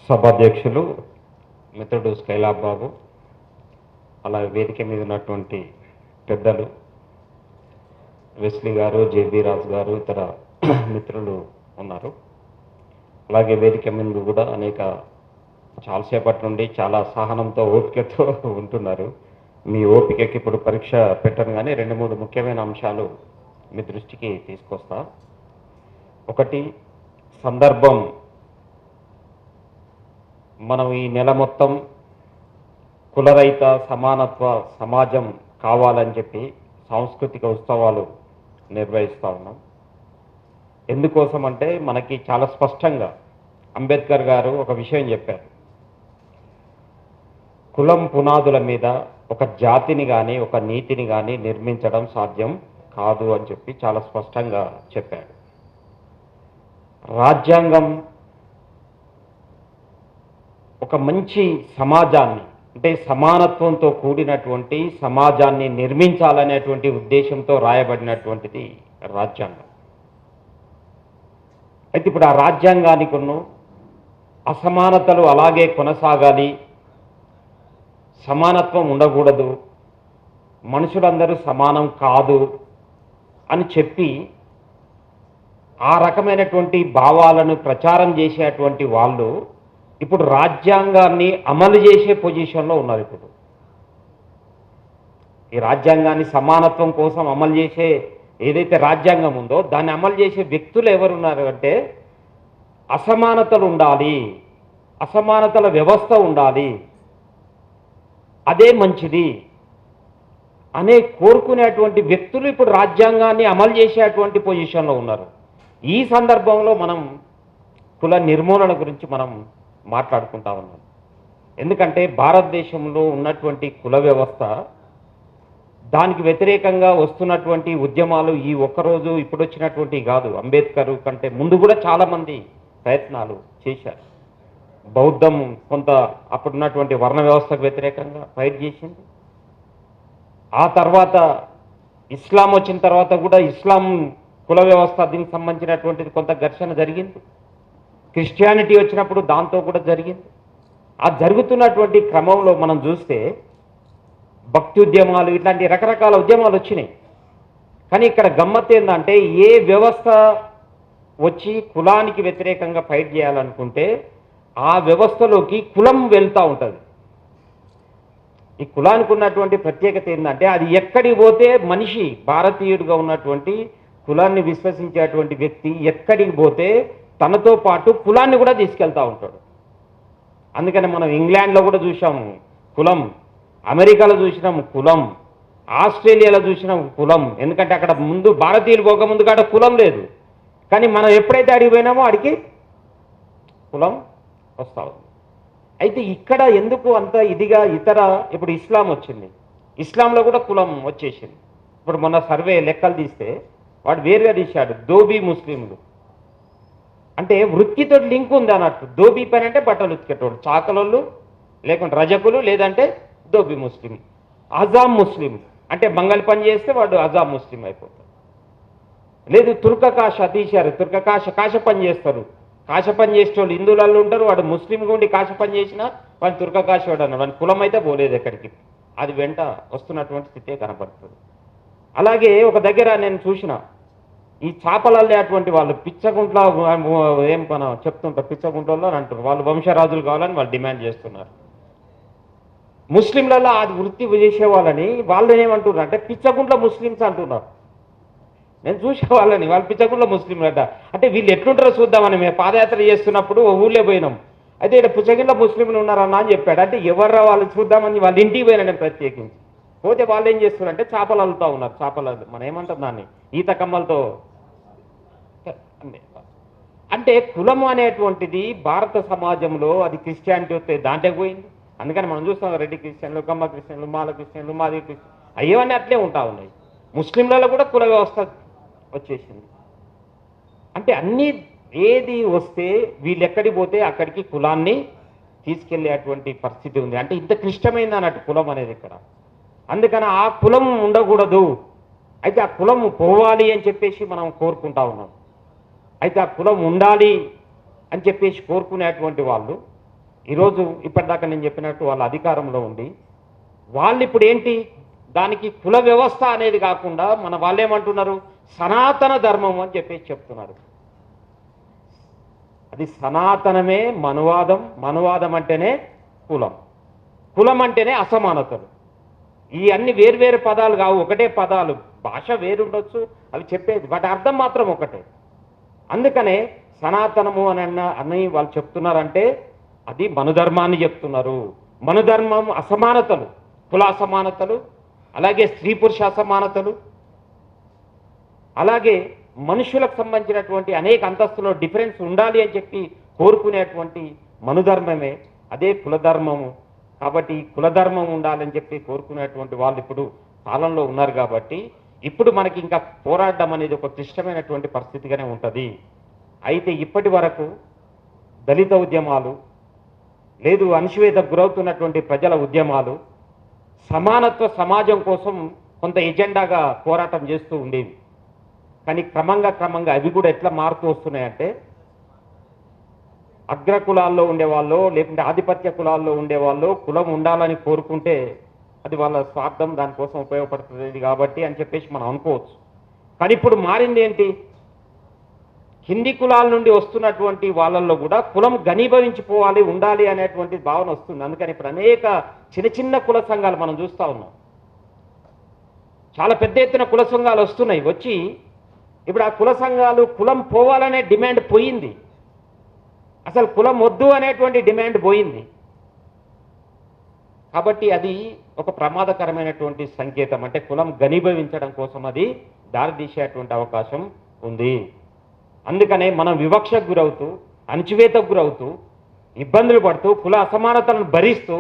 సభాధ్యక్షులు మిత్రుడు స్కైలాబ్ బాబు, అలాగే వేదిక మీద ఉన్నటువంటి పెద్దలు వెస్లీ గారు, జేబీ రాజు గారు, ఇతర మిత్రులు ఉన్నారు. అలాగే వేదిక మీద కూడా చాలాసేపటి నుండి చాలా సహనంతో ఓపికతో ఉంటున్నారు. మీ ఓపికకి ఇప్పుడు పరీక్ష పెట్టను, కానీ 2-3 ముఖ్యమైన అంశాలు మీ దృష్టికి తీసుకొస్తా. ఒకటి, సందర్భం. మనం ఈ నెల మొత్తం కులరహిత సమానత్వ సమాజం కావాలని చెప్పి సాంస్కృతిక ఉత్సవాలు నిర్వహిస్తూ ఉన్నాం. ఎందుకోసం అంటే మనకి చాలా స్పష్టంగా అంబేద్కర్ గారు ఒక విషయం చెప్పారు. కులం పునాదుల మీద ఒక జాతిని కానీ ఒక నీతిని కానీ నిర్మించడం సాధ్యం కాదు అని చెప్పి చాలా స్పష్టంగా చెప్పాడు. రాజ్యాంగం ఒక మంచి సమాజాన్ని, అంటే సమానత్వంతో కూడినటువంటి సమాజాన్ని నిర్మించాలనేటువంటి ఉద్దేశంతో రాయబడినటువంటిది రాజ్యాంగం. అయితే ఇప్పుడు ఆ రాజ్యాంగానికి అసమానతలు అలాగే కొనసాగాలి, సమానత్వం ఉండకూడదు, మనుషులందరూ సమానం కాదు అని చెప్పి ఆ రకమైనటువంటి భావాలను ప్రచారం చేసేటువంటి వాళ్ళు ఇప్పుడు రాజ్యాంగాన్ని అమలు చేసే పొజిషన్లో ఉన్నారు. ఇప్పుడు ఈ రాజ్యాంగాన్ని సమానత్వం కోసం అమలు చేసే ఏదైతే రాజ్యాంగం ఉందో దాన్ని అమలు చేసే వ్యక్తులు ఎవరున్నారు అంటే, అసమానతలు ఉండాలి, అసమానతల వ్యవస్థ ఉండాలి, అదే మంచిది అనే కోరుకునేటువంటి వ్యక్తులు ఇప్పుడు రాజ్యాంగాన్ని అమలు చేసేటువంటి పొజిషన్లో ఉన్నారు. ఈ సందర్భంలో మనం కుల నిర్మూలన గురించి మనం మాట్లాడుకుంటా ఉన్నాం. ఎందుకంటే భారతదేశంలో ఉన్నటువంటి కుల వ్యవస్థ, దానికి వ్యతిరేకంగా వస్తున్నటువంటి ఉద్యమాలు ఈ ఒక్కరోజు ఇప్పుడు వచ్చినటువంటి కాదు. అంబేద్కర్ కంటే ముందు కూడా చాలామంది ప్రయత్నాలు చేశారు. బౌద్ధం కొంత అప్పుడున్నటువంటి వర్ణ వ్యవస్థకు వ్యతిరేకంగా ఫైట్ చేసింది. ఆ తర్వాత ఇస్లాం వచ్చిన తర్వాత కూడా ఇస్లాం కుల వ్యవస్థ దీనికి సంబంధించినటువంటిది కొంత ఘర్షణ జరిగింది. క్రిస్టియానిటీ వచ్చినప్పుడు దాంతో కూడా జరిగింది. ఆ జరుగుతున్నటువంటి క్రమంలో మనం చూస్తే భక్తి ఉద్యమాలు, ఇట్లాంటి రకరకాల ఉద్యమాలు వచ్చినాయి. కానీ ఇక్కడ గమ్మత్తు ఏంటంటే, ఏ వ్యవస్థ వచ్చి కులానికి వ్యతిరేకంగా ఫైట్ చేయాలనుకుంటే ఆ వ్యవస్థలోకి కులం వెళ్తూ ఉంటుంది. ఈ కులానికి ఉన్నటువంటి ప్రత్యేకత ఏంటంటే, అది ఎక్కడికి పోతే మనిషి, భారతీయుడిగా ఉన్నటువంటి కులాన్ని విశ్వసించేటువంటి వ్యక్తి ఎక్కడికి పోతే తనతో పాటు కులాన్ని కూడా తీసుకెళ్తూ ఉంటాడు. అందుకని మనం ఇంగ్లాండ్లో కూడా చూసాము కులం, అమెరికాలో చూసినాము కులం, ఆస్ట్రేలియాలో చూసినాం కులం. ఎందుకంటే అక్కడ ముందు భారతీయులు పోకముందు కాడ కులం లేదు. కానీ మనం ఎప్పుడైతే అడిగిపోయినామో అడిగి కులం వస్తూ ఉంది. అయితే ఇక్కడ ఎందుకు అంత ఇదిగా ఇప్పుడు ఇస్లాం వచ్చింది, ఇస్లాంలో కూడా కులం వచ్చేసింది. ఇప్పుడు మొన్న సర్వే లెక్కలు తీస్తే వాడు వేరుగా తీశాడు, దోబీ ముస్లింలు అంటే వృత్తితో లింక్ ఉంది అన్నట్టు. దోబీ పని అంటే బట్టలు ఉతికేటోడు, చాకలోళ్ళు, లేకుంటే రజకులు, లేదంటే దోబీ ముస్లిం. అజాం ముస్లిం అంటే మంగళ పని చేస్తే వాడు అజాం ముస్లిం అయిపోతాడు. లేదు తుర్కకాష తీశారు, కాష పని చేస్తారు. కాష పని చేసేవాళ్ళు హిందువులలో ఉంటారు, వాడు ముస్లింగా ఉండి కాష పని చేసినా వాడు తుర్కకాష వాడు అన్నాడు. వాడి కులం అయితే పోలేదు ఎక్కడికి, అది వెంట వస్తున్నటువంటి స్థితే కనపడుతుంది. అలాగే ఒక దగ్గర నేను చూసిన, ఈ చేపలల్లే అటువంటి వాళ్ళు పిచ్చగుంట్ల ఏం మనం చెప్తుంటారు, పిచ్చగుంటల్లో అని అంటారు. వాళ్ళు వంశరాజులు కావాలని వాళ్ళు డిమాండ్ చేస్తున్నారు. ముస్లింలలో అది వృత్తి చేసేవాళ్ళని వాళ్ళు ఏమంటున్నారు అంటే పిచ్చగుంట్ల ముస్లిమ్స్ అంటున్నారు. నేను చూసే వాళ్ళని, వాళ్ళు పిచ్చగుంట్ల ముస్లింలు అట. అంటే వీళ్ళు ఎట్లుంటారో చూద్దామని మేము పాదయాత్ర చేస్తున్నప్పుడు ఊళ్ళో పోయినాం. అయితే ఇక్కడ పిచ్చగుంట్ల ముస్లింలు ఉన్నారన్నా అని చెప్పాడు. అంటే ఎవర్రా వాళ్ళు చూద్దామని వాళ్ళ ఇంటికి పోయినా నేను ప్రత్యేకించి. పోతే వాళ్ళు ఏం చేస్తున్నారంటే చేపలు అల్లుతూ ఉన్నారు. చేపలు మనం ఏమంటాం దాన్ని, ఈత కమ్మలతో. అంటే కులము అనేటువంటిది భారత సమాజంలో అది క్రిస్టియానిటీ వస్తే దాంట్లోకి పోయింది. అందుకని మనం చూస్తాం రెడ్డి క్రిస్టియన్లు, కమ్మ క్రిస్టియన్లు, మాల క్రిస్టియన్లు, మాది క్రిస్టియన్, అయ్యవన్నీ అట్లే ఉంటా ఉన్నాయి. ముస్లింలలో కూడా కుల వ్యవస్థ వచ్చేసింది. అంటే అన్నీ ఏది వస్తే వీళ్ళు ఎక్కడికి పోతే అక్కడికి కులాన్ని తీసుకెళ్లేటువంటి పరిస్థితి ఉంది. అంటే ఇంత క్లిష్టమైంది అన్నట్టు కులం అనేది ఇక్కడ. అందుకని ఆ కులం ఉండకూడదు, అయితే ఆ కులం పోవాలి అని చెప్పేసి మనం కోరుకుంటా ఉన్నాం. అయితే ఆ కులం ఉండాలి అని చెప్పేసి కోరుకునేటువంటి వాళ్ళు ఈరోజు ఇప్పటిదాకా నేను చెప్పినట్టు వాళ్ళ అధికారంలో ఉండి వాళ్ళు ఇప్పుడు ఏంటి దానికి కుల వ్యవస్థ అనేది కాకుండా మన వాళ్ళేమంటున్నారు సనాతన ధర్మం అని చెప్పేసి చెప్తున్నారు. అది సనాతనమే మనువాదం, మనువాదం అంటేనే కులం, కులం అంటేనే అసమానతలు. ఈ అన్ని వేర్వేరు పదాలు కావు, ఒకటే పదాలు, భాష వేరుండొచ్చు, అవి చెప్పేది వాటి అర్థం మాత్రం ఒకటే. అందుకనే సనాతనము అని వాళ్ళు చెప్తున్నారంటే అది మనుధర్మాన్ని చెప్తున్నారు. మనుధర్మం అసమానతలు, కుల అసమానతలు, అలాగే స్త్రీ పురుష అసమానతలు, అలాగే మనుషులకు సంబంధించినటువంటి అనేక అంతస్తులో డిఫరెన్స్ ఉండాలి అని చెప్పి కోరుకునేటువంటి మనుధర్మమే అదే కులధర్మము. కాబట్టి కులధర్మం ఉండాలని చెప్పి కోరుకునేటువంటి వాళ్ళు ఇప్పుడు కాలంలో ఉన్నారు. కాబట్టి ఇప్పుడు మనకి ఇంకా పోరాడడం అనేది ఒక క్లిష్టమైనటువంటి పరిస్థితిగానే ఉంటుంది. అయితే ఇప్పటి వరకు దళిత ఉద్యమాలు, లేదు అణచివేతకు గురవుతున్నటువంటి ప్రజల ఉద్యమాలు సమానత్వ సమాజం కోసం కొంత ఎజెండాగా పోరాటం చేస్తూ ఉండేవి. కానీ క్రమంగా అవి కూడా ఎట్లా మారుతూ వస్తున్నాయంటే అగ్ర కులాల్లో ఉండేవాళ్ళు, లేకుంటే ఆధిపత్య కులాల్లో ఉండేవాళ్ళు కులం ఉండాలని కోరుకుంటే అది వాళ్ళ స్వార్థం, దానికోసం ఉపయోగపడుతుంది కాబట్టి అని చెప్పేసి మనం అనుకోవచ్చు. కానీ ఇప్పుడు మారింది ఏంటి, కింది కులాల నుండి వస్తున్నటువంటి వాళ్ళల్లో కూడా కులం ఘనీభవించిపోవాలి, ఉండాలి అనేటువంటి భావన వస్తుంది. అందుకని ఇప్పుడు అనేక చిన్న కుల సంఘాలు మనం చూస్తూ ఉన్నాం. చాలా పెద్ద ఎత్తున కుల సంఘాలు వస్తున్నాయి. వచ్చి ఇప్పుడు ఆ కుల సంఘాలు కులం పోవాలనే డిమాండ్ పోయింది, అసలు కులం వద్దు అనేటువంటి డిమాండ్ పోయింది. కాబట్టి అది ఒక ప్రమాదకరమైనటువంటి సంకేతం. అంటే కులం ఘనీభవించడం కోసం అది దారితీసేటువంటి అవకాశం ఉంది. అందుకనే మనం వివక్షకు గురవుతూ, అణచివేతకు గురవుతూ, ఇబ్బందులు పడుతూ, కుల అసమానతలను భరిస్తూ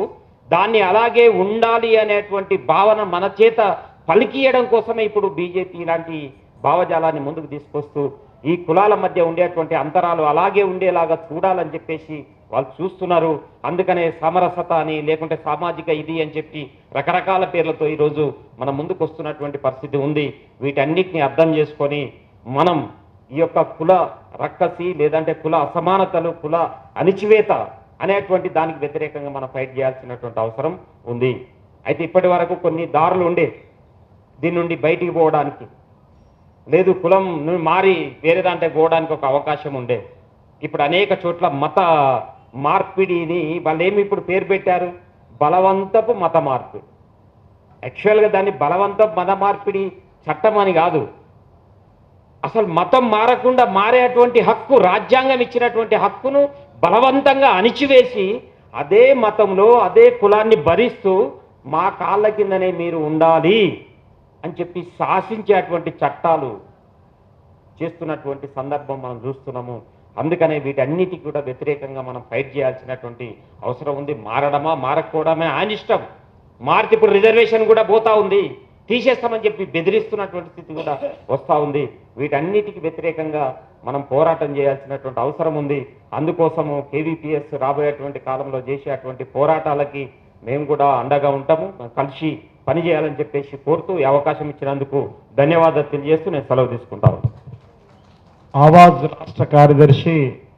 దాన్ని అలాగే ఉండాలి అనేటువంటి భావన మన చేత పలికియడం కోసమే ఇప్పుడు బీజేపీ ఇలాంటి భావజాలాన్ని ముందుకు తీసుకొస్తూ ఈ కులాల మధ్య ఉండేటువంటి అంతరాలు అలాగే ఉండేలాగా చూడాలని చెప్పేసి వాళ్ళు చూస్తున్నారు. అందుకనే సమరసత అని, లేకుంటే సామాజిక ఇది అని చెప్పి రకరకాల పేర్లతో ఈరోజు మన ముందుకు వస్తున్నటువంటి పరిస్థితి ఉంది. వీటన్నిటిని అర్థం చేసుకొని మనం ఈ యొక్క కుల రక్కసి, లేదంటే కుల అసమానతలు, కుల అణిచివేత అనేటువంటి దానికి వ్యతిరేకంగా మనం ఫైట్ చేయాల్సినటువంటి అవసరం ఉంది. అయితే ఇప్పటి వరకు కొన్ని దారులు ఉండే దీని నుండి బయటికి పోవడానికి, లేదు కులం మారి వేరే దాంట్లో పోవడానికి ఒక అవకాశం ఉండే. ఇప్పుడు అనేక చోట్ల మత మార్పిడిని వాళ్ళు ఏమి ఇప్పుడు పేరు పెట్టారు, బలవంతపు మత మార్పిడి. యాక్చువల్గా దాన్ని బలవంతపు మత మార్పిడి చట్టం అని కాదు, అసలు మతం మారకుండా మారేటువంటి హక్కు, రాజ్యాంగం ఇచ్చినటువంటి హక్కును బలవంతంగా అణిచివేసి అదే మతంలో అదే కులాన్ని భరిస్తూ మా కాళ్ళ కిందనే మీరు ఉండాలి అని చెప్పి శాసించేటువంటి చట్టాలు చేస్తున్నటువంటి సందర్భం మనం చూస్తున్నాము. అందుకనే వీటన్నిటికీ కూడా వ్యతిరేకంగా మనం ఫైట్ చేయాల్సినటువంటి అవసరం ఉంది. మారడమా మారకపోవడమే ఆయన ఇష్టం. మారితే ఇప్పుడు రిజర్వేషన్ కూడా పోతా ఉంది, తీసేస్తామని చెప్పి బెదిరిస్తున్నటువంటి స్థితి కూడా వస్తూ ఉంది. వీటన్నిటికీ వ్యతిరేకంగా మనం పోరాటం చేయాల్సినటువంటి అవసరం ఉంది. అందుకోసము కేవీపీఎస్ రాబోయేటువంటి కాలంలో చేసేటువంటి పోరాటాలకి మేము కూడా అండగా ఉంటాము, కలిసి పనిచేయాలని చెప్పేసి కోరుతూ ఈ అవకాశం ఇచ్చినందుకు ధన్యవాదాలు తెలియజేస్తూ నేను సెలవు తీసుకుంటాను. ఆవాజ్ రాష్ట్ర కార్యదర్శి